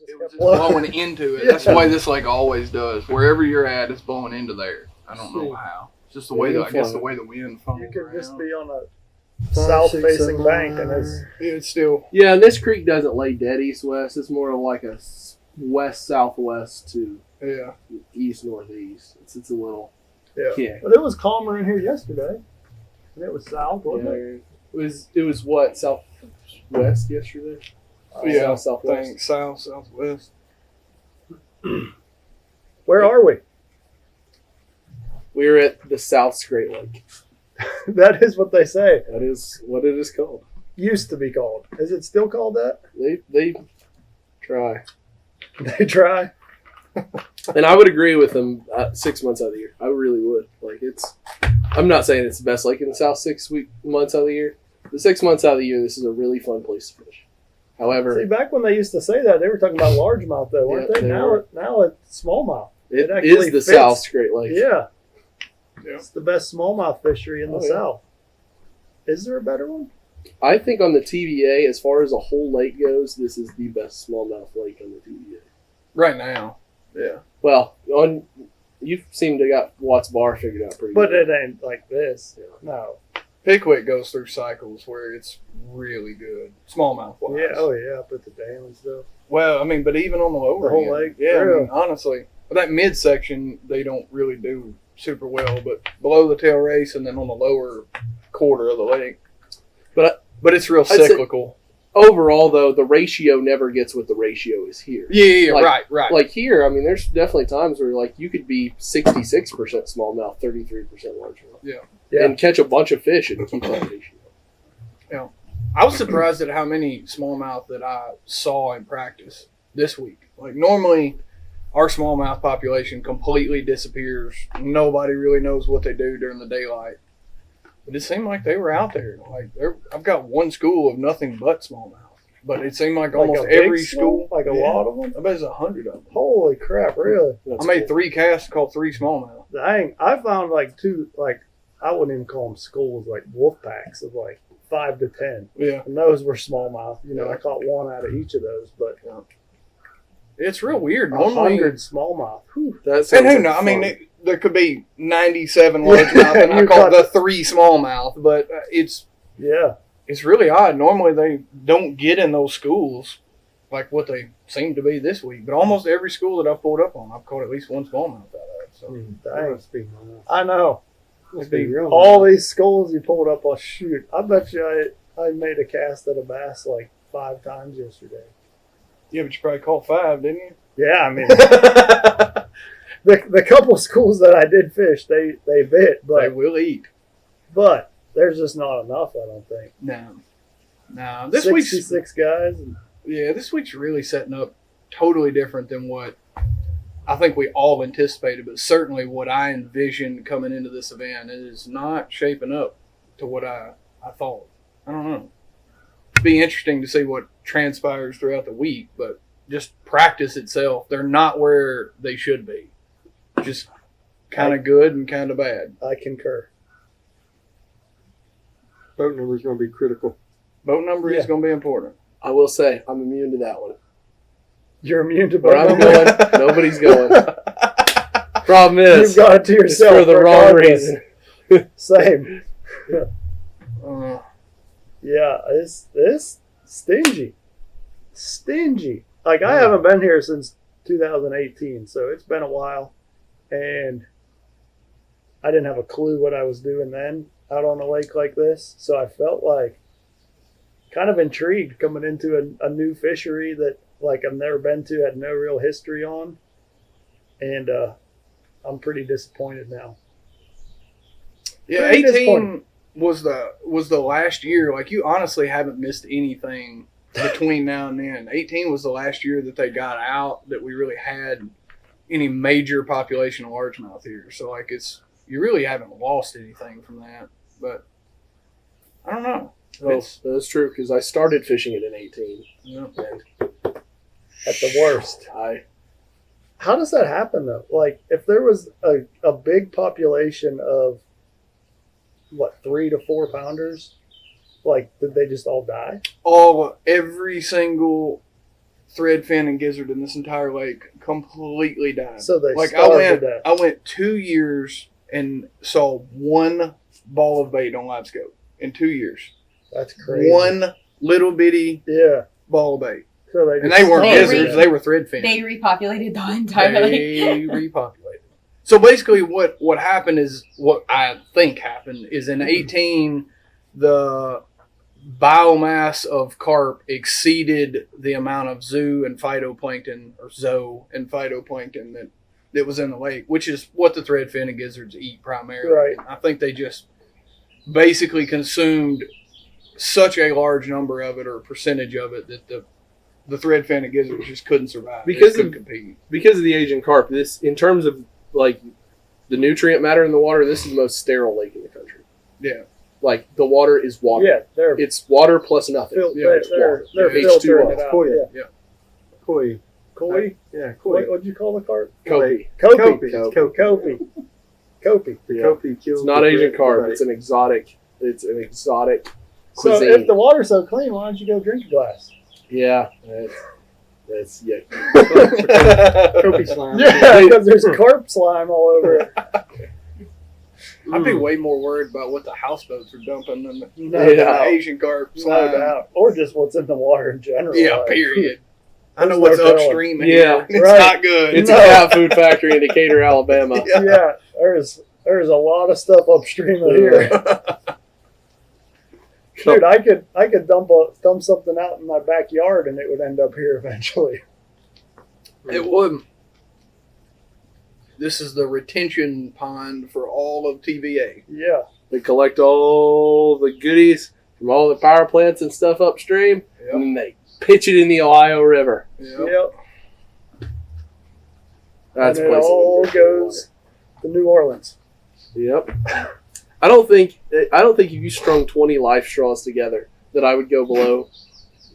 it was just blowing into it. That's the way this lake always does. Wherever you're at, it's blowing into there. I don't know how. It's just the way I guess the way the wind funnels. You could around. just be on a south-facing bank, and it's still. Yeah, and this creek doesn't lay dead east-west. It's more of like a west-southwest to east-northeast. It's a little kick. But it was calmer in here yesterday, and it was south, wasn't it? It was what, southwest yesterday? Southwest. Southwest. Where are we? We're at the South Great Lake. That is what they say. That is what it is called. Used to be called. Is it still called that? They try. They try. And I would agree with them 6 months out of the year. I really would. Like I'm not saying it's the best lake in the South 6 months out of the year. The 6 months out of the year, this is a really fun place to fish. However, see, back when they used to say that, they were talking about largemouth, though, weren't they? Now it's smallmouth. It is the fits. South Great Lake. Yeah. It's the best smallmouth fishery in the South. Is there a better one? I think on the TVA, as far as a whole lake goes, this is the best smallmouth lake on the TVA. Right now. Yeah. Well, you seem to got Watts Bar figured out pretty good. But it ain't like this. Yeah. No. Pickwick goes through cycles where it's really good. Smallmouth wise. Yeah, up at the dam and stuff. Well, I mean, but even on the lower the whole end, lake. yeah, I mean, honestly. But that midsection, they don't really do super well. But below the tail race and then on the lower quarter of the lake. But it's real cyclical. Overall, though, the ratio never gets what the ratio is here. Yeah, right. Like here, I mean, there's definitely times where like you could be 66% smallmouth, 33% largemouth. Yeah. And catch a bunch of fish and keep that ratio. Yeah. I was surprised at how many smallmouth that I saw in practice this week. Like normally our smallmouth population completely disappears. Nobody really knows what they do during the daylight. But it seemed like they were out there. Like I've got one school of nothing but smallmouth. But it seemed like almost every school. Like a lot of them? I bet it's 100 of them. Holy crap, really? I made 3 casts called 3 smallmouth. Dang. I found like 2, like, I wouldn't even call them schools, like wolf packs of like 5 to 10. Yeah. And those were smallmouth. You know, I caught 1 out of each of those, but it's real weird. 100 smallmouth. And who knows? I mean, there could be 97 largemouth, and I caught the 3 smallmouth, but it's really odd. Normally they don't get in those schools like what they seem to be this week. But almost every school that I've pulled up on, I've caught at least 1 smallmouth out of. So I know. All these schools you pulled up on, shoot. I bet you I made a cast at a bass like 5 times yesterday. Yeah, but you probably caught 5, didn't you? Yeah, I mean, the couple of schools that I did fish, they bit, but they will eat. But there's just not enough, I don't think. No. This 66 week's guys. This week's really setting up totally different than what I think we all anticipated, but certainly what I envisioned coming into this event. It is not shaping up to what I thought. I don't know. It'd be interesting to see what transpires throughout the week, but just practice itself, they're not where they should be. Just kind of good and kind of bad. I concur. Boat number is going to be critical. Boat number is going to be important. I will say, I'm immune to that one. You're immune to boat Where I'm number? going, nobody's going. Problem is, you've got it to yourself. It's for the wrong reason. Same. Yeah, it's stingy. Stingy. Like, I haven't been here since 2018, so it's been a while. And I didn't have a clue what I was doing then out on a lake like this. So I felt like kind of intrigued coming into a new fishery that, like, I've never been to, had no real history on. And I'm pretty disappointed now. Yeah, 18 was the last year. Like, you honestly haven't missed anything between now and then. 18 was the last year that they got out that we really had any major population of largemouth here. So, like, you really haven't lost anything from that. But I don't know. Well, that's true, because I started fishing it in 18. Yeah. And at the worst. How does that happen, though? Like, if there was a big population of, 3 to 4 pounders, like, did they just all die? Every single threadfin and gizzard in this entire lake completely died. So they like starved to death. I went 2 years and saw one ball of bait on live scope in 2 years. That's crazy. One little bitty ball of bait. So they weren't gizzards, they were threadfin. They repopulated the entire lake. They repopulated. So basically what happened is, what I think happened is in 18, the biomass of carp exceeded the amount of zoo and phytoplankton that was in the lake, which is what the threadfin and gizzards eat primarily. Right. I think they just basically consumed such a large number of it, or a percentage of it, that the threadfin and gizzards just couldn't survive. Because couldn't compete. Because of the Asian carp. This, in terms of like the nutrient matter in the water, this is the most sterile lake in the country. Yeah. Like, the water is water. Yeah, it's water plus nothing. They're filtering it out. Koi. Koi? Yeah, koi. What'd you call the carp? Kopi. Kopi. It's not Asian carp. It's an exotic. It's an exotic So cuisine. if the water's so clean, why don't you go drink a glass? Yeah, that's Kopi slime. Yeah, because there's carp slime all over it. I'd be way more worried about what the houseboats are dumping than the doubt. Asian carp. No doubt. Or just what's in the water in general. Yeah, like, period. I know There's what's no telling. upstream Yeah, here. It's right. not good. It's a cat food factory in Decatur, Alabama. Yeah, there's a lot of stuff upstream of here. Dude, I could dump something out in my backyard and it would end up here eventually. It would. This is the retention pond for all of TVA. Yeah. They collect all the goodies from all the power plants and stuff upstream, Yep. and then they pitch it in the Ohio River. Yep. That's And it all goes to New Orleans. Yep. I don't think if you strung 20 life straws together that I would go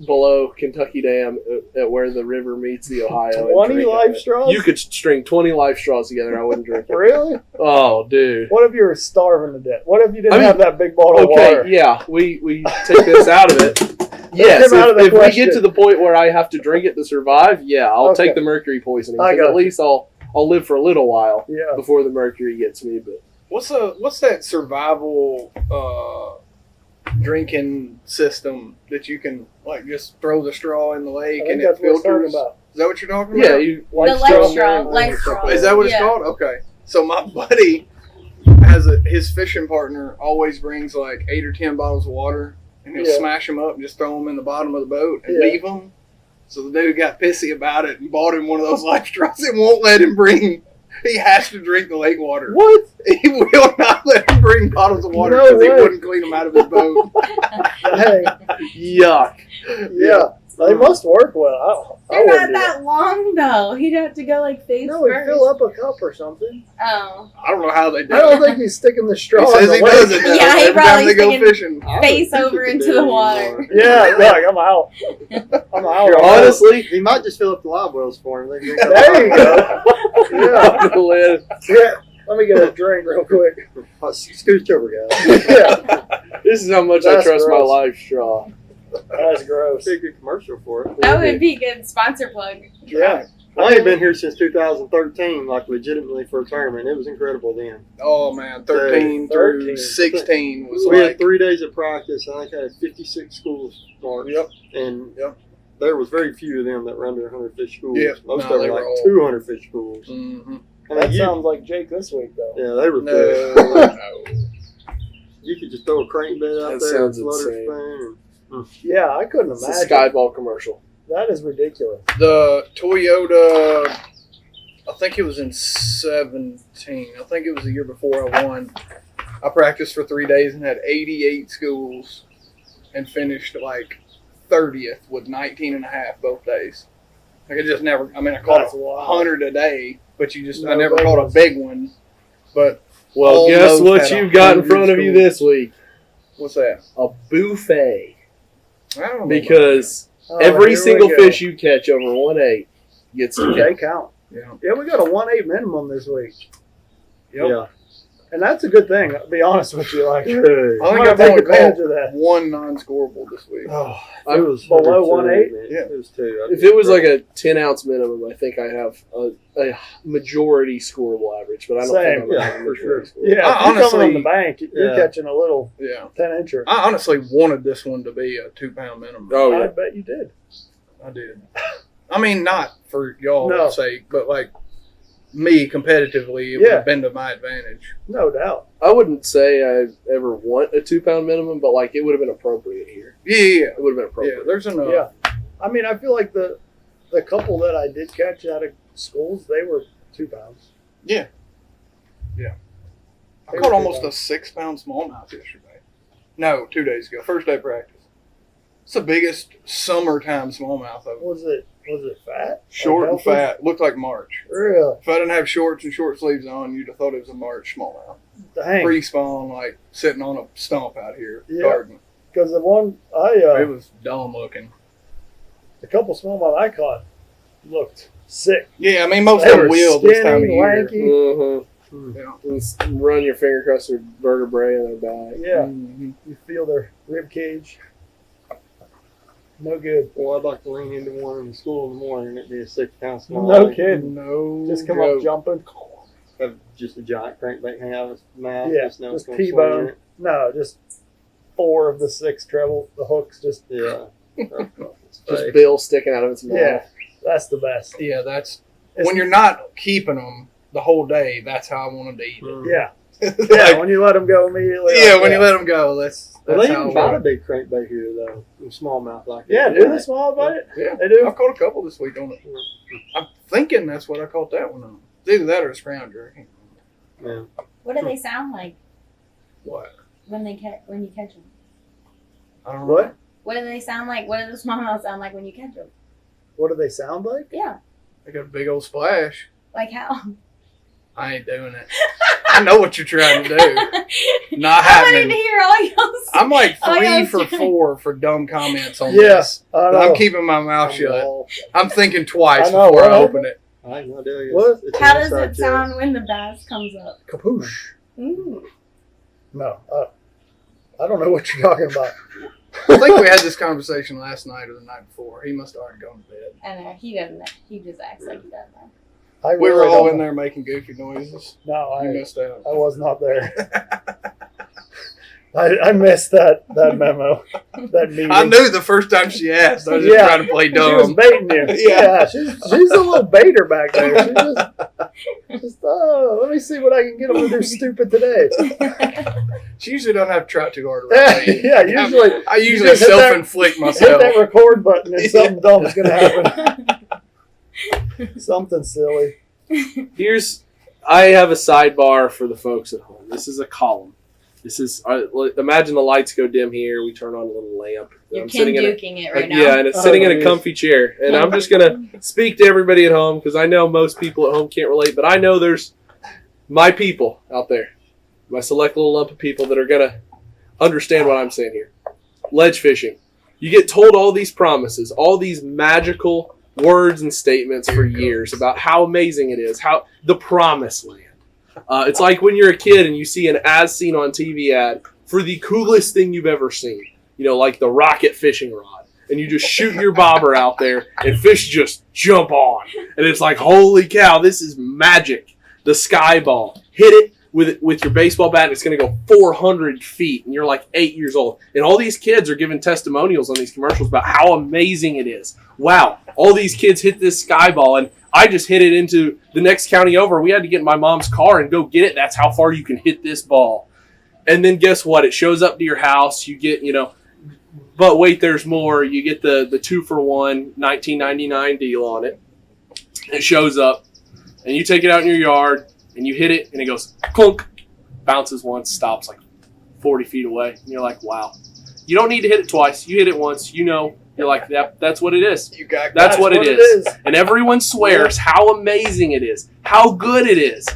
below Kentucky Dam at where the river meets the Ohio. 20 life straws? You could string 20 life straws together. I wouldn't drink it. Really? Oh, dude. What if you were starving to death? What if you didn't have that big bottle of water? Okay, yeah, we take this out of it. Yes, if we get to the point where I have to drink it to survive, yeah, I'll take the mercury poisoning. At least I'll live for a little while before the mercury gets me. But what's that survival drinking system that you can like just throw the straw in the lake and it filters? Is that what you're talking about? Yeah, life straw. Is that what it's called? Okay. So my buddy his fishing partner always brings like 8 or 10 bottles of water, and he'll smash them up and just throw them in the bottom of the boat and leave them. So the dude got pissy about it and bought him one of those life straws and won't let him bring. He has to drink the lake water. What? He will not let him bring bottles of water because he wouldn't clean them out of his boat. Hey. Yuck. Yeah. They must work well. They're not that long, though. He'd have to go, like, face No, first. he'd fill up a cup or something. Oh. I don't know how they do it. I don't think he's sticking the straw He says in he the does lake. it now. Yeah, he Every time probably they go sticking fishing. face over into the water. Yeah, like, I'm out. I'm out. Honestly, he might just fill up the live wells for him. There you go. Yeah. Yeah. Let me get a drink real quick. Scooch over, guys. Yeah. This is how much I trust my life straw. That's gross. Be a good commercial for it. That would be a good sponsor plug. Yeah. I ain't been here since 2013, like legitimately for a tournament. It was incredible then. Oh man, 13 through 16 was We like had 3 days of practice. I think I had 56 schools marked. Yep. And there was very few of them that were under 100 fish schools. Yeah. Most of them were like 200 fish schools. Mm-hmm. That sounds like Jake this week, though. Yeah, they were good. No. You could just throw a crankbait out That there, sounds flutter insane. spin. Yeah, I couldn't It's imagine. a Skyball commercial. That is ridiculous. The Toyota, I think it was in 17. I think it was the year before I won. I practiced for 3 days and had 88 schools and finished like 30th with 19 and a half both days. Like I just never, I mean, I caught 100 a day, but I never caught a big one. But well, guess what you've got in front of you this week? What's that? A buffet. I don't know. Because every single fish you catch over 1.8 gets to They catch. count. Yeah. Yeah, we got a 1.8 minimum this week. Yep. Yeah. And that's a good thing, I'll be honest with you. Like, I think I've take only advantage caught of that. one non-scoreable this week. Oh, I was below 1.8? Yeah. It was 2. If it was like a 10-ounce minimum, I think I have a majority scoreable average, but I don't Same. think I'm Yeah, a for sure. majority scoreable. yeah, if you're coming on the bank, you're Yeah. catching a little Yeah. 10-incher. I honestly wanted this one to be a 2-pound minimum. Oh, I yeah. bet you did. I did. I mean, not for y'all's No. sake, but like me competitively, it would have been to my advantage. No doubt. I wouldn't say I ever want a 2-pound minimum, but like it would have been appropriate here. Yeah. It would have been Yeah, appropriate. there's enough. Yeah. I mean, I feel like the couple that I did catch out of schools, they were 2 pounds. I caught almost a 6-pound smallmouth yesterday. No, 2 days ago. First day of practice. It's the biggest summertime smallmouth I've Was it fat? Short and Like healthy? fat. Looked like March. Really? If I didn't have shorts and short sleeves on, you'd have thought it was a March smallmouth. Dang. Pre-spawn, like sitting on a stump out here. Yeah. Garden. Because the one It was dumb looking. the couple smallmouth I caught looked sick. Yeah, I mean, most They of were them will this time of skinny, year. lanky. Mm-hmm. Yeah. Run your finger across their vertebrae and their back. Yeah. Mhm. You feel their rib cage. No good. Well, I'd like to lean into one in the school in the morning and it'd be a 6-pound small. No kidding. No. Just come joke. up jumping. Have just a giant crankbait hang out of his mouth. Yeah, know just it's gonna swing T-bone. in it. No, just 4 of the 6 treble. The hooks just. Yeah. Just bill sticking out of its mouth. Yeah, that's the best. Yeah, that's It's- when you're not keeping them the whole day. That's how I wanted to eat it. Mm. Yeah, Like, yeah. When you let them go immediately. yeah, like when that. you let them go, that's Well, they how even I bought a want it. big crankbait here though, in smallmouth like Yeah, that. do the small about it? Yeah, They do. I've caught a couple this week on it. I'm thinking that's what I caught that one on. It's either that or a scrounger. I can't remember. Yeah. What do they sound like What? when you catch them? I don't know. What? What do they sound like? What do the smallmouth sound like when you catch them? What do they sound like? Yeah, They got a big old splash. like how? I ain't doing it. I know what you're trying to do. Not I wanted to happening. hear all y'all's. I'm like Oh, yeah, 3 for it's- 4 for dumb comments on Yeah, this. I know. I'm keeping my mouth shut. I'm thinking twice I know, before I what open it. I have no idea. What? It's How an does inside it joke. sound when the bass comes up? Kapoosh. Ooh. No, I don't know what you're talking about. I think we had this conversation last night or the night before. He must have already gone to bed. I know he doesn't. He just acts like he doesn't know. I We were really all don't in know. there making goofy noises. No, You I missed out. was not there. I missed that memo, that meeting. I knew the first time she asked. I was Yeah. just trying to play She was dumb. baiting you. Yeah. Yeah, she's a little baiter back there. She just let me see what I can get them to do stupid today. She usually doesn't have to try too hard around me. Yeah, usually I usually just hit that- self-inflict hit myself. that record button and something dumb's gonna happen. Something silly. I have a sidebar for the folks at home. This is a column. This is imagine the lights go dim here. We turn on a little lamp. You're I'm sitting in Ken-duking it right now. yeah, and it's sitting in a yes. comfy chair. And I'm just gonna speak to everybody at home because I know most people at home can't relate, but I know there's my people out there, my select little lump of people that are gonna understand what I'm saying here. Ledge fishing. You get told all these promises, all these magical words and statements for years about how amazing it is, how the promised land. It's like when you're a kid and you see an as seen on TV ad for the coolest thing you've ever seen. You know, like the rocket fishing rod. And you just shoot your bobber out there and fish just jump on. And it's like, holy cow, this is magic. The sky ball. Hit it with your baseball bat and it's going to go 400 feet. And you're like 8 years old. And all these kids are giving testimonials on these commercials about how amazing it is. Wow, all these kids hit this sky ball and I just hit it into the next county over. We had to get in my mom's car and go get it. That's how far you can hit this ball. And then guess what? It shows up to your house. You get, but wait, there's more. You get the 2-for-1 $19.99 deal on it. It shows up and you take it out in your yard and you hit it and it goes clunk, bounces once, stops like 40 feet away. And you're like, wow. You don't need to hit it twice. You hit it once, you're like, that's what it is. You got That's what it is. And everyone swears how amazing it is, how good it is.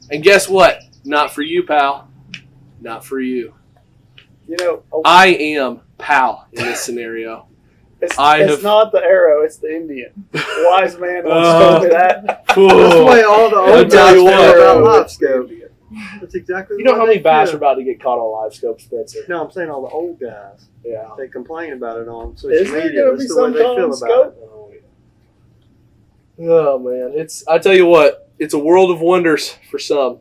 And guess what? Not for you, pal. Not for you. I am pal in this scenario. It's have- not the arrow, it's the Indian. Wise man once told me that. That's the way all the I'll old tell guys you feel what. about life go. That's exactly. You know the how way many they bass are feel. about to get caught on live scope, Spencer? No, I'm saying all the old guys. Yeah. They complain about it on social Is there media. going to be That's the way some they caught feel on about scope? Oh man, I tell you what, it's a world of wonders for some.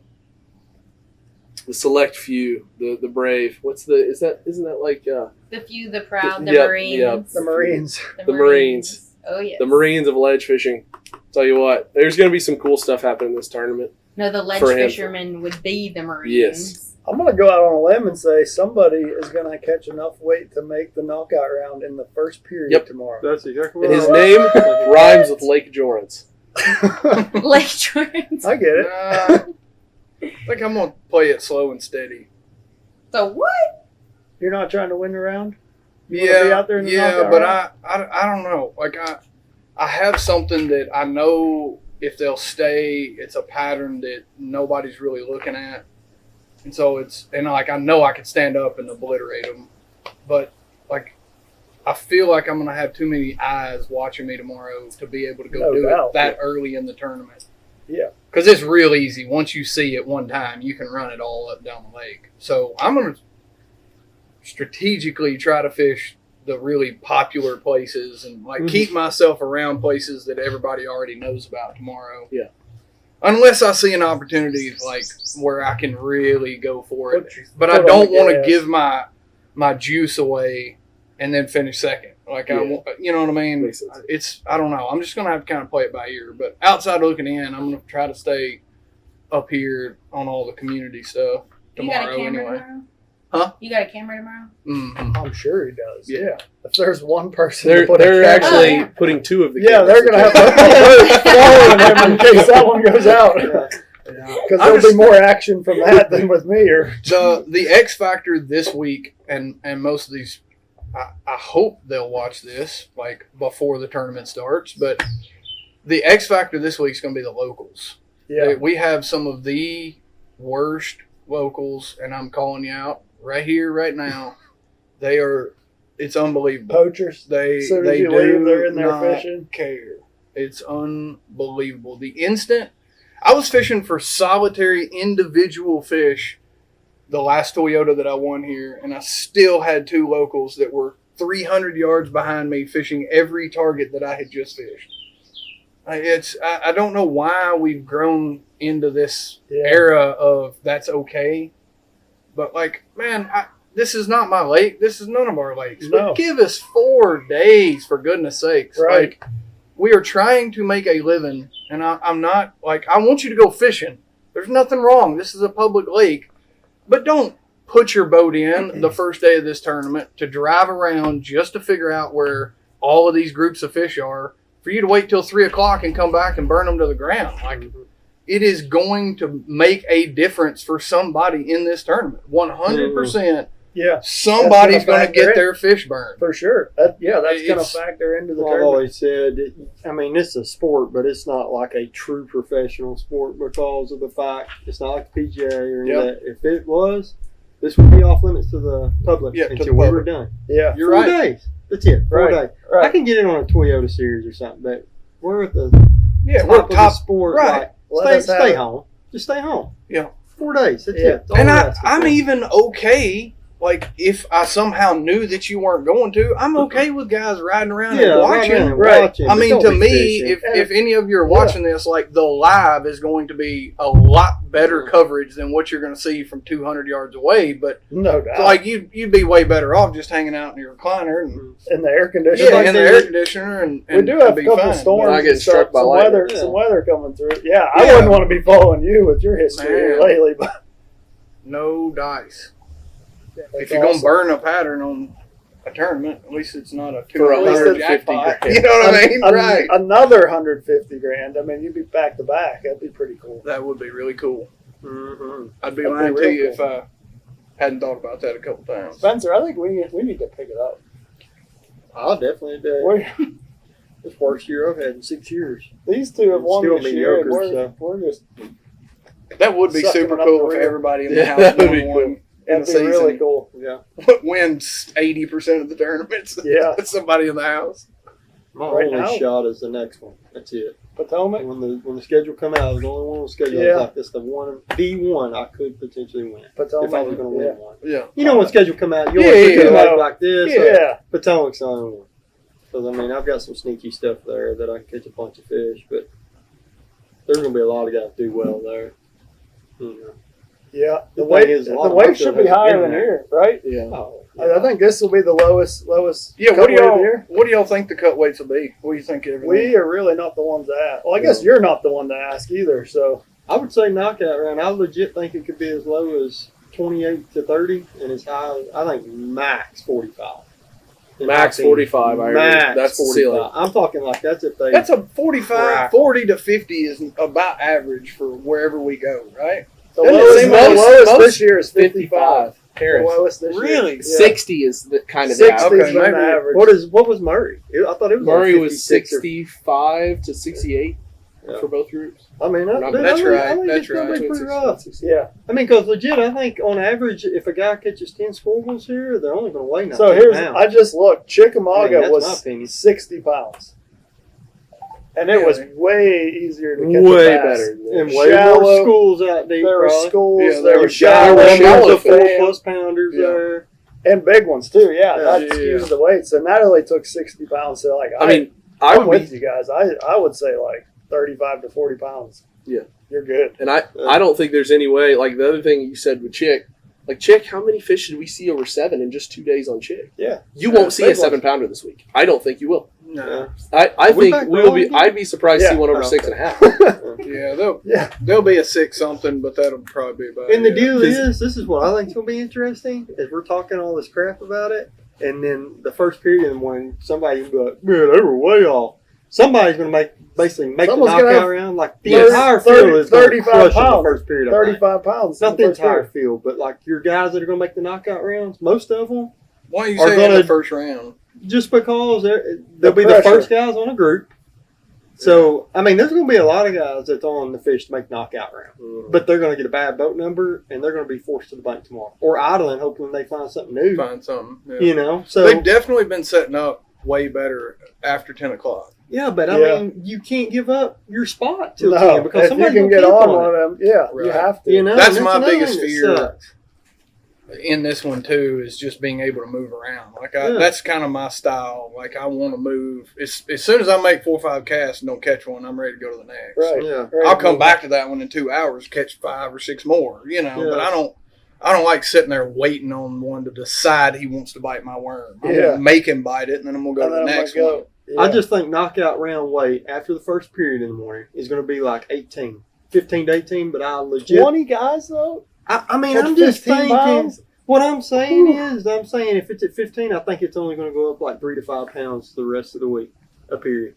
The select few, the brave. Isn't that like The few, the proud, the Yep, Marines. yep. The Marines. The Marines. Oh, yes. the Marines of ledge fishing? Tell you what, there's going to be some cool stuff happening in this tournament. No, the ledge For him. fishermen would be the Marines. Yes. I'm going to go out on a limb and say somebody is going to catch enough weight to make the knockout round in the first period Yep. tomorrow. That's exactly what And his I name rhymes with Lake Jorans. Lake Jordan. I get it. I think I'm gonna play it slow and steady. So what? You're not trying to win the round? You wanna be out there in the yeah, knockout but round? I don't know. Like I have something that I know if they'll stay, it's a pattern that nobody's really looking at, and so I know I could stand up and obliterate them, but like I feel like I'm gonna have too many eyes watching me tomorrow to be able to go No do doubt. it that early in the tournament. Yeah. Because it's real easy. Once you see it one time, you can run it all up down the lake. So I'm going to strategically try to fish the really popular places and keep myself around places that everybody already knows about tomorrow. Yeah. Unless I see an opportunity like where I can really go for it. But I Put on don't the want to gas. give my juice away and then finish second. Like you know what I mean? Makes sense. I don't know. I'm just gonna have to kind of play it by ear. But outside looking in, I'm gonna try to stay up here on all the community stuff You got a tomorrow. camera Anyway, tomorrow? Huh? You got a camera tomorrow? mm-hmm. I'm sure he does. Yeah. If there's one person They're to put a camera actually Oh, yeah. putting two of the yeah, cameras they're going to have together. following him in case that one goes out. Yeah. Because there'll be more action from that than with me. Or The X Factor this week, and most of these, I hope they'll watch this like before the tournament starts. But the X Factor this week is going to be the locals. yeah, We have some of the worst locals, and I'm calling you out right here, right now. It's unbelievable. poachers. They As soon as they you do leave, they're in there not fishing. care. It's unbelievable. The instant I was fishing for solitary individual fish, the last Toyota that I won here, and I still had two locals that were 300 yards behind me fishing every target that I had just fished. I don't know why we've grown into this era of that's okay, but man, this is not my lake. This is none of our lakes. No. But give us 4 days, for goodness sakes. Right. We are trying to make a living, and I'm not I want you to go fishing. There's nothing wrong. This is a public lake, but don't put your boat in the first day of this tournament to drive around just to figure out where all of these groups of fish are for you to wait till 3:00 and come back and burn them to the ground. It is going to make a difference for somebody in this tournament. 100%. Yeah, Somebody's going to factor get in. their fish burned. for sure. That's going to It's- factor into the Well, I've tournament. always said, it's a sport, but it's not like a true professional sport because of the fact it's not like the PGA or any of that. If it was, this would be off limits to the public Yeah, to until the we were public. done. Yeah, You're 4 right. days. That's it. 4 Right. days. I right. can get in on a Toyota series or something, but we're at the Yeah, top we're of the top. sport. right. Let us have Stay it. home. Just stay home. Yeah. 4 days. That's Yeah. it. That's all And we're asking I'm for. even okay. If I somehow knew that you weren't going to, I'm okay with guys riding around and watching. Right. watching, I but mean, don't to be me, fishing. if any of you are watching this, the live is going to be a lot better coverage than what you're going to see from 200 yards away. But No doubt. you'd be way better off just hanging out in your recliner and in the air conditioner. yeah, like in the they air do. conditioner, and We do have be a couple fine. storms Not getting and stuff, struck by some lightning. weather, Yeah. some weather coming through. Yeah, I Yeah. wouldn't want to be following you with your history Man. lately, but No dice. If that's you're going to awesome. burn a pattern on a tournament, at least it's not a For 200 150 jackpot. grand. You know what I mean? Right. Another 150 grand. I mean, you'd be back to back. That'd be pretty cool. That would be really cool. Mhm. I'd be That'd be lying to real you cool. if I hadn't thought about that a couple times. Spencer, I think we need to pick it up. I'll definitely do. We're, It's the worst year I've had in 6 years. these two have won Still this year, and mediocre, we're just That would be Sucking super it up cool the if rear. everybody in the Yeah, house that would be won one in that'd the be season. really cool. Yeah. Wins 80% of the tournaments. Yeah. Somebody in the house. My Right only now? shot is the next one. That's it. Potomac. When the schedule come out, the only one on the schedule. Yeah. Like this, the one I could potentially win Potomac. if I was going to win one. Yeah. You know when schedule come out, you Yeah, always yeah, look at yeah. it like this. Yeah. Potomac's the only one. Because I mean, I've got some sneaky stuff there that I can catch a bunch of fish, but there's going to be a lot of guys do well there. You know. Yeah. The The thing wave, is, a the lot of wave my should stuff be hasn't higher been than there. here, right? Yeah. Oh, I think this will be the lowest. Yeah. cut wave of the What year. do y'all think the cut weights will be? What do you think everything? We are really not the ones to ask. Well, I guess you're not the one to ask either. So I would say knockout round. I legit think it could be as low as 28 to 30, and as high as, I think, max 45. Max 45. I Max agree. That's the 45. ceiling. I'm talking like that's if they. That's a 45, Right. 40 to 50 is about average for wherever we go, right? the Doesn't it lowest, seem the like lowest most this year is 55. The Harris. lowest this year. Really? Yeah. 60 is the kind of the 60 average. has been Okay, the maybe- average. What was Murray? I thought it was Murray like was 56 or- 65 to 68 Yeah. for both groups. I mean, That's I right, think that's it's gonna right. be pretty Between rough. 60 and Yeah. I mean, because legit, I think on average, if a guy catches 10 squirrels here, they're only going to weigh 19 So here's, pounds. I just looked. Chickamauga that's my was opinion. 60 pounds. And it was way easier to catch Way a bass. better than and this. way shallow. more schools out deep. There were probably. schools, Yeah, there there were were shallow, There shallow was the fish. 4+ pounders Yeah. there. and big ones too. Yeah, Yeah, that yeah, skews the weight. So Natalie took 60 pounds. So like, I mean, I I'm would with be, you guys. I would say like 35 to 40 pounds. Yeah. You're good. and I don't think there's any way. Like the other thing you said with Chick, like Chick, how many fish did we see over 7 in just 2 days on Chick? Yeah. You won't see a big ones. 7-pounder this week. I don't think you will. No. I We think back we will rolling be. again? I'd be surprised to see Yeah. one over Oh, 6.5. Yeah, Yeah. there'll be a 6 something, but that'll probably be about And the it. deal 'Cause- is, this is what I think is going to be interesting, is we're talking all this crap about it, and then the first period in the morning, somebody will be like, man, they were way off. Somebody's going to basically make Someone's the gonna knockout have round. Like, the 30 entire 30 field is going to 35 crush in the pounds. first period. I think. 35 pounds. Not the in first entire period. field, but like your guys that are going to make the knockout rounds, most of them, Why are you are saying in gonna- the first round? just because they'll be the pressure. first guys on a group. So, I mean, there's going to be a lot of guys that's on the fish to make knockout round. But they're going to get a bad boat number, and they're going to be forced to the bank tomorrow. Or idling, hoping they find something new. Find something. Yeah. You know? So, They've definitely been setting up way better after 10 o'clock. yeah, but I Yeah. mean, you can't give up your spot till No, 10 because if you somebody's can going to get camp on on one it. of them, yeah, you Right. have to. You know? That's and my another biggest thing that fear. sucks. In this one too is just being able to move around. Like Yeah. that's kind of my style. Like I want to move. As soon as I make 4 or 5 casts and don't catch one, I'm ready to go to the next. Right. Yeah. Right. I'll come back to that one in 2 hours, catch 5 or 6 more. You know, but Yeah. I don't like sitting there waiting on one to decide he wants to bite my worm. I'm Yeah. gonna make him bite it, and then I'm gonna go And to then the I'm next gonna one. go. Yeah. I just think knockout round weight after the first period in the morning is going to be like 18, 15 to 18, but I legit. 20 guys though. I mean, Catch I'm just 15 thinking. pounds? What I'm saying is, if it's at 15, I think it's only going to go up like 3 to 5 pounds the rest of the week, a period.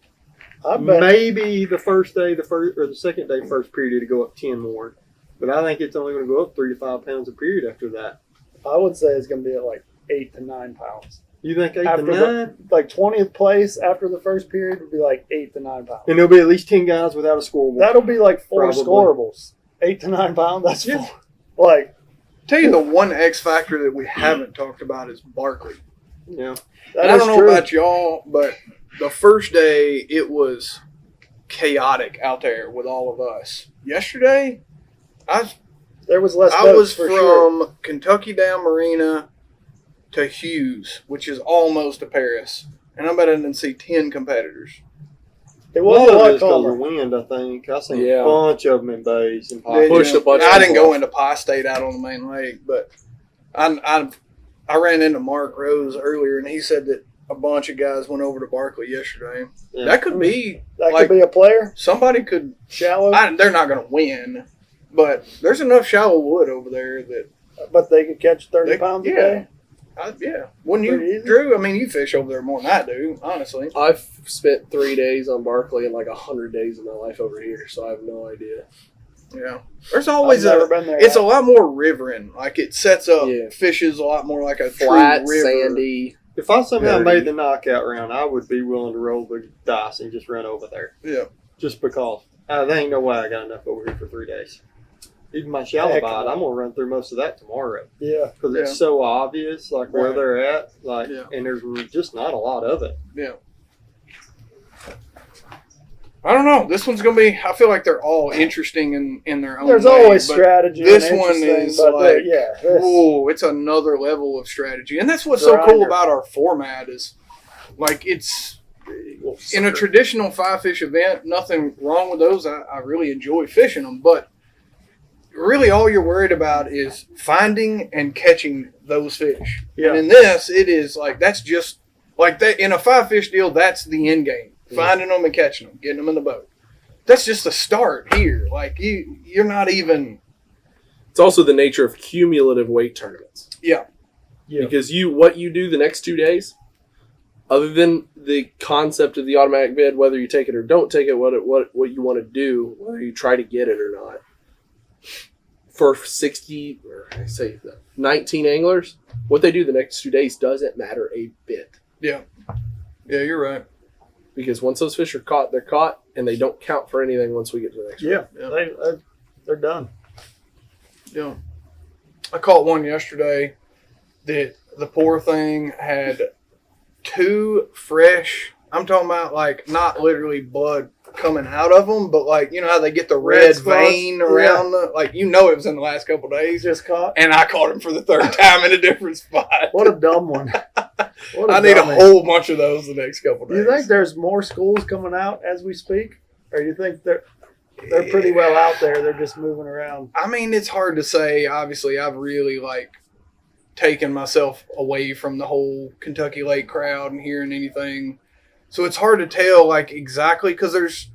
I bet. Maybe the first day, the second day, first period to go up 10 more, but I think it's only going to go up 3 to 5 pounds a period after that. I would say it's going to be at like 8 to 9 pounds. You think 8 After to 9? Like 20th place after the first period would be like 8 to 9 pounds. And there'll be at least 10 guys without a scoreboard. That'll be like 4 Probably. scorables. 8 to 9 pounds. That's Yeah. 4. Like Tell you the one X factor that we haven't talked about is Barkley. Yeah. that And I is don't know true. about y'all, but the first day it was chaotic out there with all of us. Yesterday, There was less. I boats was for from sure. Kentucky Down Marina to Hughes, which is almost to Paris, and I bet I didn't see 10 competitors. It A was lot a of lot it's because calmer. of wind, I think. I seen Yeah. a bunch of them in bays and Did pockets. Pushed you? a bunch I of didn't people go off. into Pie State out on the main lake, but I ran into Mark Rose earlier, and he said that a bunch of guys went over to Barkley yesterday. Yeah. That could be That like could be a player. somebody could. Shallow. They're not going to win, but there's enough shallow wood over there that but they could catch 30 They- pounds a yeah. day. yeah. Wouldn't Pretty you, easy. Drew? I mean, you fish over there more than I do, honestly. I've spent 3 days on Barkley and like 100 days of my life over here, so I have no idea. Yeah. There's always I've never been there. It's a lot more rivering. Like it sets up Yeah. fishes a lot more like a Flat, true river. sandy. If I somehow Dirty. made the knockout round, I would be willing to roll the dice and just run over there. Yeah. Just because. There ain't no way I got enough over here for 3 days. Even my shallow Heck bite, no. I'm going to run through most of that tomorrow. Yeah. Because Yeah. it's so obvious, like where Right. they're at. Like, Yeah. and there's just not a lot of it. Yeah. I don't know. This one's gonna be. I feel like they're all interesting in their own. There's way, always but strategy. This one is like, this, whoa, it's another level of strategy, and that's what's so cool about our format is, like, it's in a traditional 5-fish event. Nothing wrong with those. I really enjoy fishing them, but really all you're worried about is finding and catching those fish. Yeah. And in this, it is like that's just like that in a 5-fish deal. That's the end game. Finding them and catching them, getting them in the boat. That's just the start here. Like you're not even. It's also the nature of cumulative weight tournaments. Yeah. Because what you do the next 2 days, other than the concept of the automatic bid, whether you take it or don't take it, what you want to do, whether you try to get it or not. For 19 anglers, what they do the next 2 days doesn't matter a bit. Yeah. Yeah, you're right. Because once those fish are caught, they're caught, and they don't count for anything once we get to the next round. Yeah. They're done. Yeah. I caught one yesterday that the poor thing had 2 fresh, I'm talking about like not literally blood coming out of them, but like, you know how they get the red vein around the, like, you know, it was in the last couple of days. Just caught. And I caught him for the 3rd time in a different spot. What a dumb one. I need a whole bunch of those the next couple of days. Do you think there's more schools coming out as we speak? Or you think they're pretty well out there, they're just moving around? I mean, it's hard to say. Obviously, I've really taken myself away from the whole Kentucky Lake crowd and hearing anything. So it's hard to tell exactly because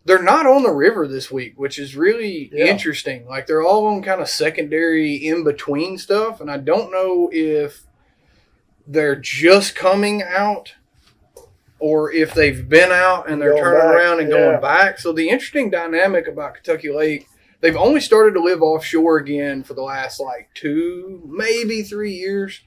they're not on the river this week, which is really interesting. Like they're all on kind of secondary in between stuff, and I don't know if they're just coming out or if they've been out and they're turning around and going back. So the interesting dynamic about Kentucky Lake, they've only started to live offshore again for the last 2, maybe 3 years.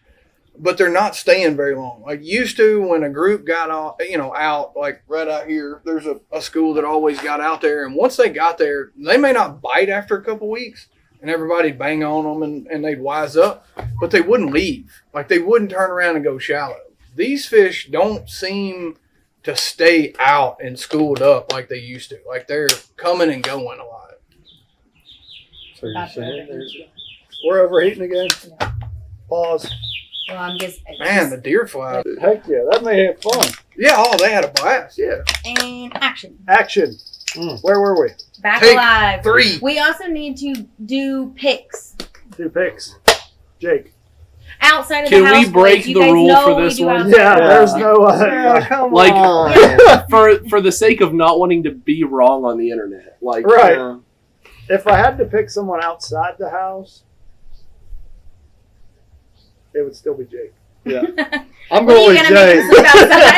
But they're not staying very long. Like used to when a group got out, like right out here, there's a school that always got out there. And once they got there, they may not bite after a couple weeks and everybody'd bang on them and they'd wise up, but they wouldn't leave. Like they wouldn't turn around and go shallow. These fish don't seem to stay out and schooled up like they used to. Like they're coming and going a lot. So you're saying we're overheating again? Yeah. Pause. Well, I'm just. Man, the deer fly. Heck yeah, that may have fun. Yeah, they had a blast. Yeah. And action. Action. Where were we? Back Take alive. 3. We also need to do picks. 2 picks. Jake. Outside of Can the house. we break the rule for this one? Yeah, there's no come on. for the sake of not wanting to be wrong on the internet. Right. If I had to pick someone outside the house, it would still be Jake. Yeah. I'm going with Jake.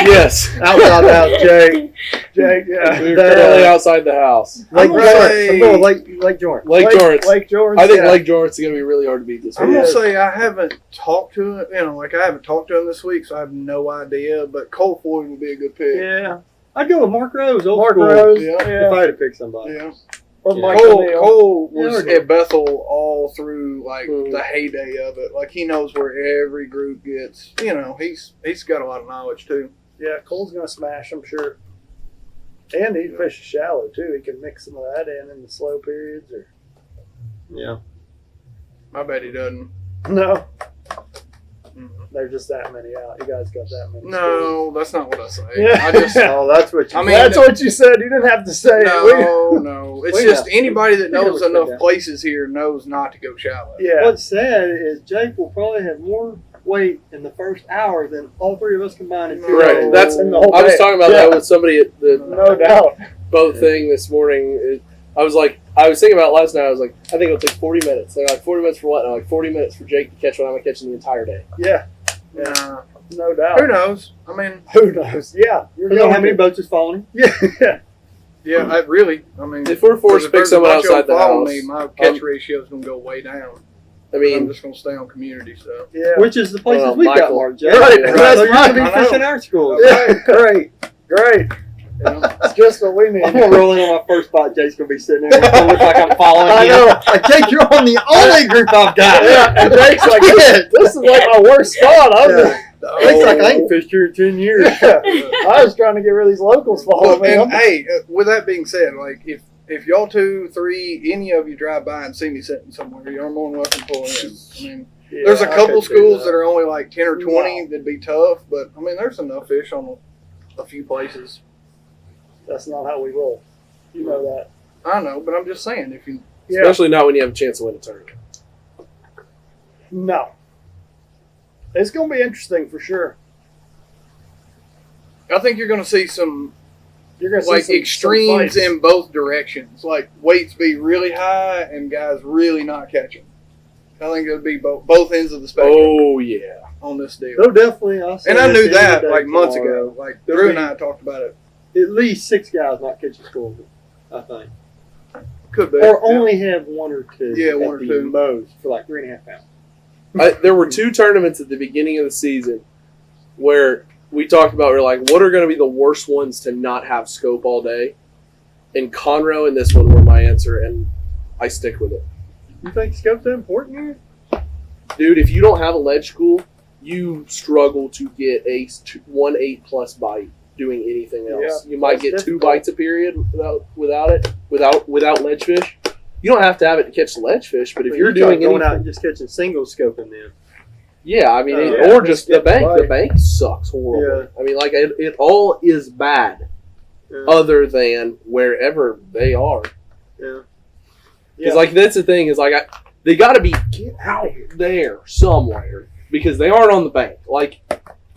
Yes. Outside the house, Jake. Jake, yeah. We're currently outside the house. I'm going Lake Jordan. Lake Jordan. I think Lake Jordan's going to be really hard to beat this week. I'm going to say I haven't talked to him. I haven't talked to him this week, so I have no idea. But Cole Floyd would be a good pick. Yeah. I'd go with Mark Rose. Mark Rose. Yeah. If I had to pick somebody. Yeah. Or Cole was at Bethel all through the heyday of it. Like he knows where every group gets. He's got a lot of knowledge too. Yeah, Cole's gonna smash, I'm sure. And he fishes shallow too. He can mix some of that in the slow periods. Yeah. I bet he doesn't. No. There's just that many out. You guys got that many. No, that's not what I say. Yeah. I just. That's what you. That's what you said. You didn't have to say it. No. It's just anybody that knows enough places here knows not to go shallow. Yeah. What's sad is Jake will probably have more weight in the first hour than all 3 of us combined in 2 Right. days. That's. In the whole I was day. talking about that with somebody at the no doubt boat thing this morning. I was thinking about it last night. I was like, I think it'll take 40 minutes. They're like 40 minutes for what? And I'm like 40 minutes for Jake to catch what I'm catching the entire day. Yeah. Yeah. No doubt. Who knows? I mean, who knows? Yeah. You know how many boats is following? Yeah. Yeah, I really. I mean, if we're forced to pick someone outside the house, my catch ratio is going to go way down. I mean, I'm just going to stay on community stuff. Yeah. Which is the places we got, Mark. Jake. Right. So That's you're right. going to be fishing our school. Yeah. Great. It's just what we need. I'm going to roll in on my first spot. Jake's going to be sitting there. It's going to look like I'm following I you. know. Like, Jake, you're on the only group I've got. Yeah. And Jake's like, this is like my worst spot. Looks like I ain't fished here in 10 years. I was trying to get rid of these locals following me. And hey, with that being said, like if y'all 2, 3, any of you drive by and see me sitting somewhere, you're more than welcome to pull in. I mean, there's a couple schools that are only like 10 or 20 that'd be tough, but I mean, there's enough fish on a few places. That's not how we roll. You know that. I know, but I'm just saying, if you especially not when you have a chance to win a tournament. No. It's going to be interesting for sure. I think you're going to see some You're going to like see extremes some in both directions. Like weights be really high and guys really not catching. I think it'll be both ends of the spectrum. Oh yeah, on this deal. No, definitely. And I knew that like months ago. Like Drew and I talked about it. At least 6 guys not catching school, I think. Could be. Or only have 1 or 2. Yeah, 1 or 2 most for like 3.5 pounds. There were 2 tournaments at the beginning of the season where we talked about, we're like, what are going to be the worst ones to not have scope all day? And Conroe and this one were my answer, and I stick with it. You think scope's important here? Dude, if you don't have a ledge school, you struggle to get a 1/8+ bite doing anything else. Yeah, you might get difficult. 2 bites a period without ledge fish. You don't have to have it to catch the ledge fish, but if you're doing going anything, out and just catching single scoping them. yeah, I mean, Yeah, or just the just get bank. the The bank sucks horribly. Yeah. I mean, like it all is bad, other than wherever they are. Yeah. Because like that's the thing is like they got to be get out there somewhere because they aren't on the bank. Like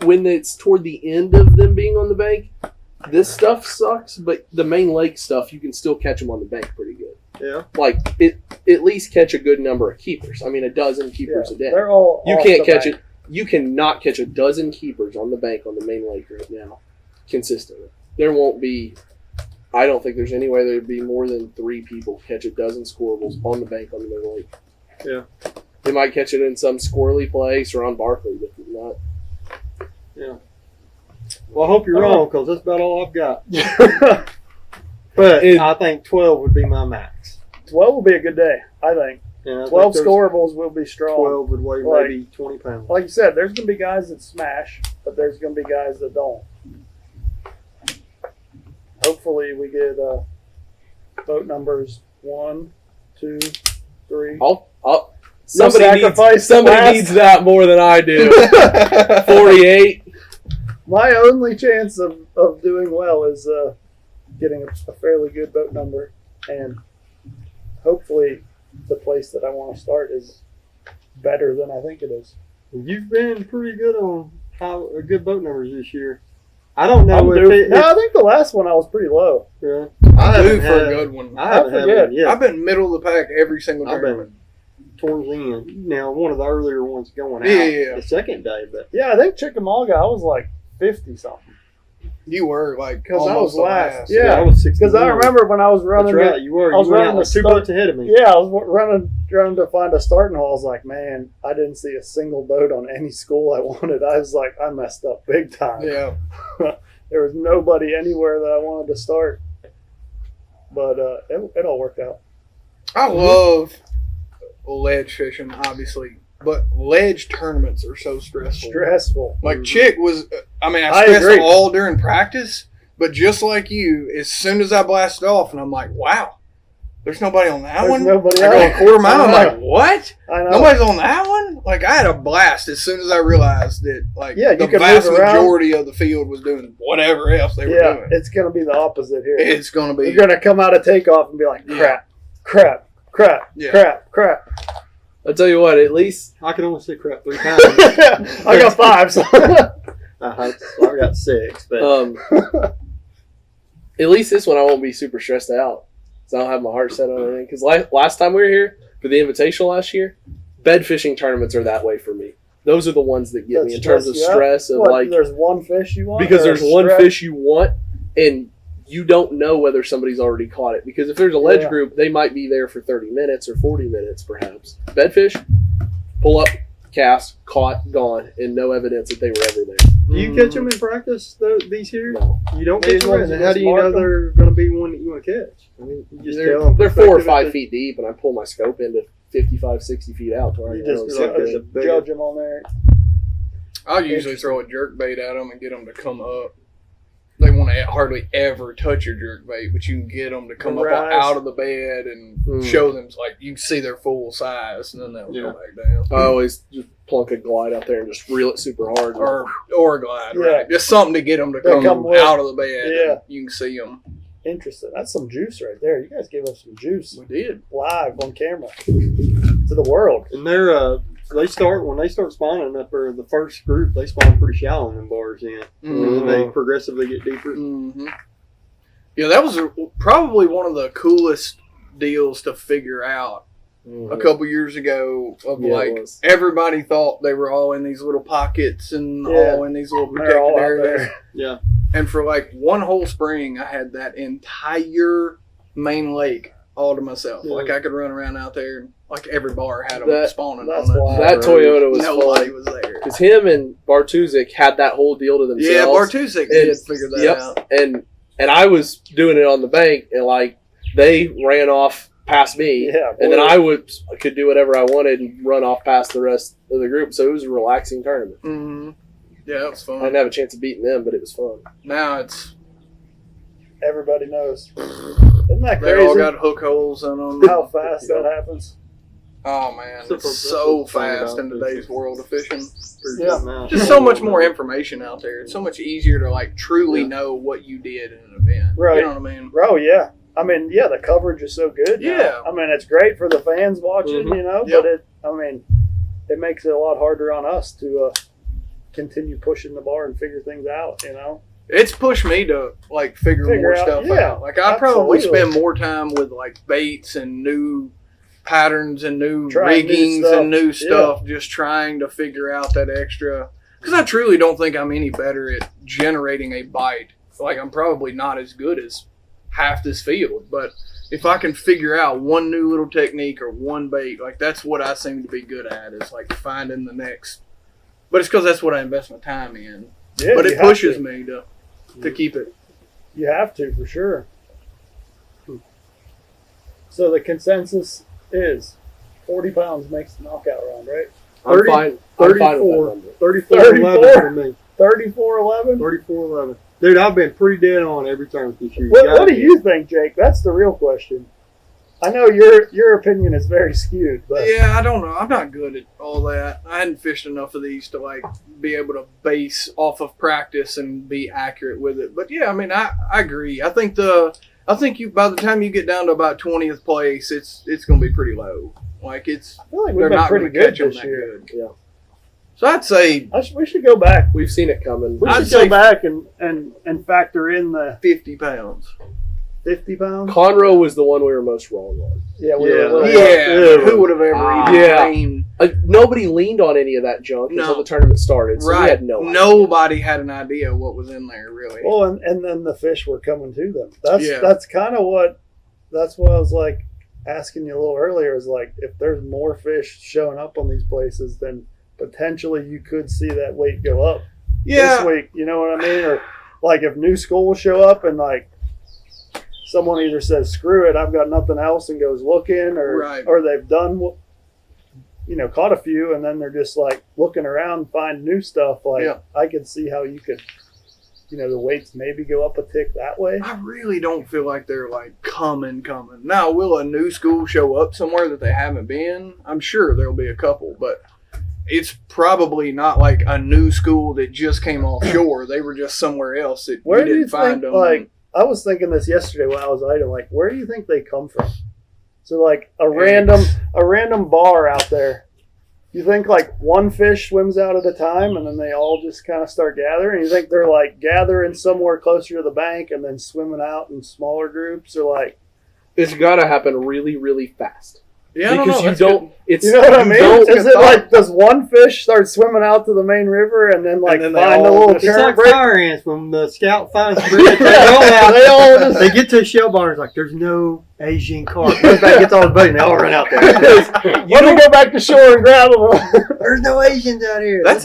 when it's toward the end of them being on the bank, this stuff sucks. But the main lake stuff, you can still catch them on the bank pretty good. Yeah. Like at least catch a good number of keepers. I mean, a dozen keepers a day. They're all You off can't the catch bank. it. You cannot catch a dozen keepers on the bank on the main lake right now consistently. There won't be. I don't think there's any way there'd be more than 3 people catch a dozen squirrels on the bank on the main lake. Yeah. They might catch it in some squirrely place or on Barkley, but not. Yeah. Well, I hope you're wrong because that's about all I've got. But I think 12 would be my max. 12 will be a good day, I think. Yeah, 12 scorables will be strong. 12 would weigh Like- maybe 20 pounds. Like you said, there's going to be guys that smash, but there's going to be guys that don't. Hopefully we get boat numbers 1, 2, 3. Somebody needs that more than I do. 48. My only chance of doing well is getting a fairly good boat number, and hopefully the place that I want to start is better than I think it is. You've been pretty good on how good boat numbers this year. I don't know I think the last one I was pretty low. Yeah. I'm due for a good one. I haven't had forget. one yet. I've been middle of the pack every single I've tournament. been towards the end. Now, one of the earlier ones going out Yeah. the second day, but Yeah, I think Chickamauga I was like 50 something. You were like Because I almost was last. last. Yeah, I was 60. because I remember when I was running. That's right, you were. I was You went running out like the 2 boats ahead of me. Yeah, I was running to find a starting hole. I was like, man, I didn't see a single boat on any school I wanted. I was like, I messed up big time. Yeah. There was nobody anywhere that I wanted to start. But it all worked out. I love ledge fishing, obviously, but ledge tournaments are so stressful. Stressful. Like Chick was, I I stressed agree. all during practice, but just like you, as soon as I blasted off, and I'm like, wow, there's nobody on that There's one. nobody I go else. a quarter mile. I'm I know. like, what? I know. Nobody's on that one? Like, I had a blast as soon as I realized that, like, Yeah, you the can vast move around. majority of the field was doing whatever else they were Yeah, doing. it's going to be the opposite here. It's going to be. You're going to come out of takeoff and be like, Yeah. crap. Yeah. I'll tell you what, at least I can only say crap 3 times. I got 5. So. I got 6, but at least this one I won't be super stressed out. So I don't have my heart set on anything. Because last time we were here for the Invitational last year, bed fishing tournaments are that way for me. Those are the ones that get me in terms of stress of What, like there's one fish you want? because or there's a one stretch? fish you want and you don't know whether somebody's already caught it. Because if there's a ledge Yeah. group, they might be there for 30 minutes or 40 minutes perhaps. Bedfish, pull up, cast, caught, gone, and no evidence that they were ever there. do you catch them in practice, these here? No. You don't These catch them? ones Then you how just do you know mark 'em? they're going to be one that you want to catch? I mean, you just tell them They're 4 or perspective 5 at feet deep, and I pull my scope into 55, 60 feet out. To where I You can just really like see it's it. a big- judge them on there. I'll usually throw a jerk bait at them and get them to come up. They want to hardly ever touch your jerk bait, but you can get them to come up out of the bed and show them, like, you can see their full size, and then they'll go back down. I always just plunk a glide out there and just reel it super hard. Or a glide, right? Just something to get them to come out of the bed. Yeah. And you can see them. Interesting. That's some juice right there. You guys gave us some juice. We did. Live on camera to the world. And when they start spawning up there, the first group, they spawn pretty shallow in them bars in. And then they progressively get deeper. Mm-hmm. Yeah, that was probably one of the coolest deals to figure out a couple years ago. Everybody thought they were all in these little pockets and all in these little protected areas. Yeah. And for like one whole spring, I had that entire main lake all to myself. Yeah. Like I could run around out there, and like every bar had them spawning on it. That Toyota was Nobody was there. Because him and Bartuzik had that whole deal to themselves. Yeah, Bartuzik did figure that out. And I was doing it on the bank, and like they ran off past me, and then I could do whatever I wanted and run off past the rest of the group. So it was a relaxing tournament. Mm-hmm. Yeah, it was fun. I didn't have a chance of beating them, but it was fun. Now it's everybody knows. Isn't that crazy? They all got hook holes in them. How fast that happens. Oh man, it's so fast in today's world of fishing. Yeah, just so much more information out there. It's so much easier to like truly know what you did in an event. Right. You know what I mean? Oh yeah. I mean, the coverage is so good. Yeah. Now. I mean, it's great for the fans watching, but it makes it a lot harder on us to continue pushing the bar and figure things out, It's pushed me to like figure more stuff out. Like I probably spend more time with like baits and new patterns and new riggings and new stuff, just trying to figure out that extra. Because I truly don't think I'm any better at generating a bite. Like I'm probably not as good as half this field, but if I can figure out one new little technique or one bait, like that's what I seem to be good at, is like finding the next. But it's because that's what I invest my time in. Yeah, but it pushes me to keep it. You have to, for sure. So the consensus is 40 pounds makes the knockout round, right? I'm fine. 34 11 for me. 34-11? 34-11. Dude, I've been pretty dead on every time this year. What do you think, Jake? That's the real question. I know your opinion is very skewed, but yeah, I don't know. I'm not good at all that. I hadn't fished enough of these to like be able to base off of practice and be accurate with it. But yeah, I mean, I agree. I think you by the time you get down to about 20th place, it's going to be pretty low. Like I feel like we've been pretty good this year. Yeah. So I'd say we should go back. We've seen it coming. We should go back and factor in the 50 pounds. 50 pounds? Conroe was the one we were most wrong on. Yeah. Who would have ever even nobody leaned on any of that junk until the tournament started. So we had no idea. Nobody had an idea what was in there, really. Well, and then the fish were coming to them. That's kind of what I was like asking you a little earlier, is like if there's more fish showing up on these places, then potentially you could see that weight go up this week. You know what I mean? Or like if new schools show up and like someone either says, screw it, I've got nothing else, and goes looking, or they've done, caught a few, and then they're just like looking around, find new stuff. I could see how you could, the weights maybe go up a tick that way. I really don't feel like they're like coming. Now, will a new school show up somewhere that they haven't been? I'm sure there'll be a couple, but it's probably not like a new school that just came offshore. They were just somewhere else that we didn't find them. Like, I was thinking this yesterday when I was idle. Like, where do you think they come from? So, like a random bar out there. You think like one fish swims out at a time, and then they all just kind of start gathering? You think they're like gathering somewhere closer to the bank and then swimming out in smaller groups, or like? It's got to happen really, really fast. Yeah, because you don't. It's, you know what I mean? Is it like, does one fish start swimming out to the main river and then like find a little It's like break? fire ants when the scout finds the bridge. They get to a shell bar and it's like, there's no Asian carp. Goes back, gets all the boat, and they all run out there. Let me go back to shore and grab them. There's no Asians out here. That's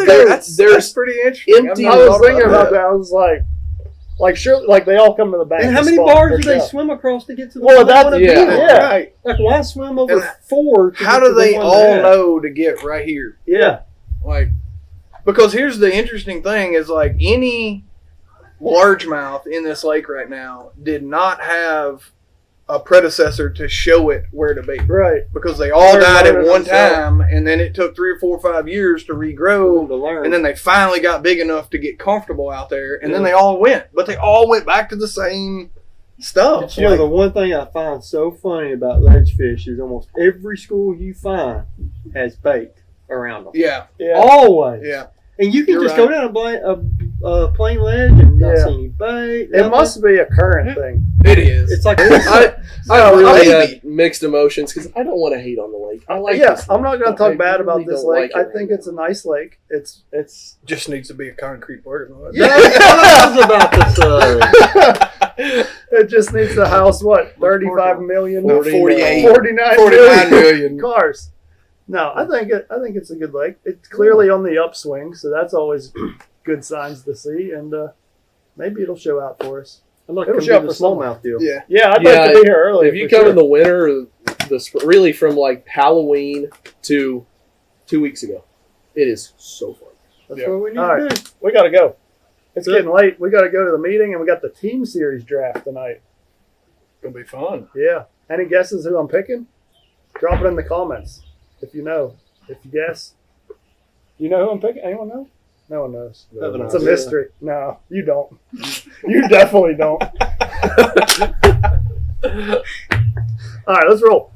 pretty interesting. I was thinking about that. I was like sure, like they all come to the bank. And how many bars do they swim across to get to the Well, that's right. Like, why swim over 4? How do they all know to get right here? Yeah. Like, Because here's the interesting thing is like any largemouth in this lake right now did not have a predecessor to show it where to be. Right. Because they all died at one themselves. time, and then it took 3 or 4 or 5 years to regrow, To learn. and then they finally got big enough to get comfortable out there, and then they all went. But they all went back to the same stuff. But you know, the one thing I find so funny about ledge fish is almost every school you find has bait around them. Yeah. Always. Yeah. And you can You're just right. go down a plain ledge and not see any bait. It must be a current thing. It is. It's like I So, really maybe. had mixed emotions because I don't want to hate on the lake. I like Yeah, this I'm not going to I talk bad about really this don't lake. like it I think right it's a nice lake. It's Just needs to be a concrete parking lot. Yeah, that's what I was about to say. it just needs to house what 35 million, 48. 49 49 million million. cars. No, I think it's a good lake. It's clearly on the upswing, so that's always good signs to see, and maybe it'll show out for us. I'm like It'll to show up the for someone. smallmouth deal. Yeah. Yeah, I'd Yeah, like to be here early. If you for come sure. in the winter, really from like Halloween to 2 weeks ago, it is so fun. That's Yeah. what we need All to right. do. We got to go. It's Good. getting late. We got to go to the meeting, and we got the team series draft tonight. Gonna be fun. Yeah. Any guesses who I'm picking? Drop it in the comments if you know. If you guess. You know who I'm picking? Anyone know? No one knows. Have an It's a idea. mystery. No, you don't. You definitely don't. All right, let's roll.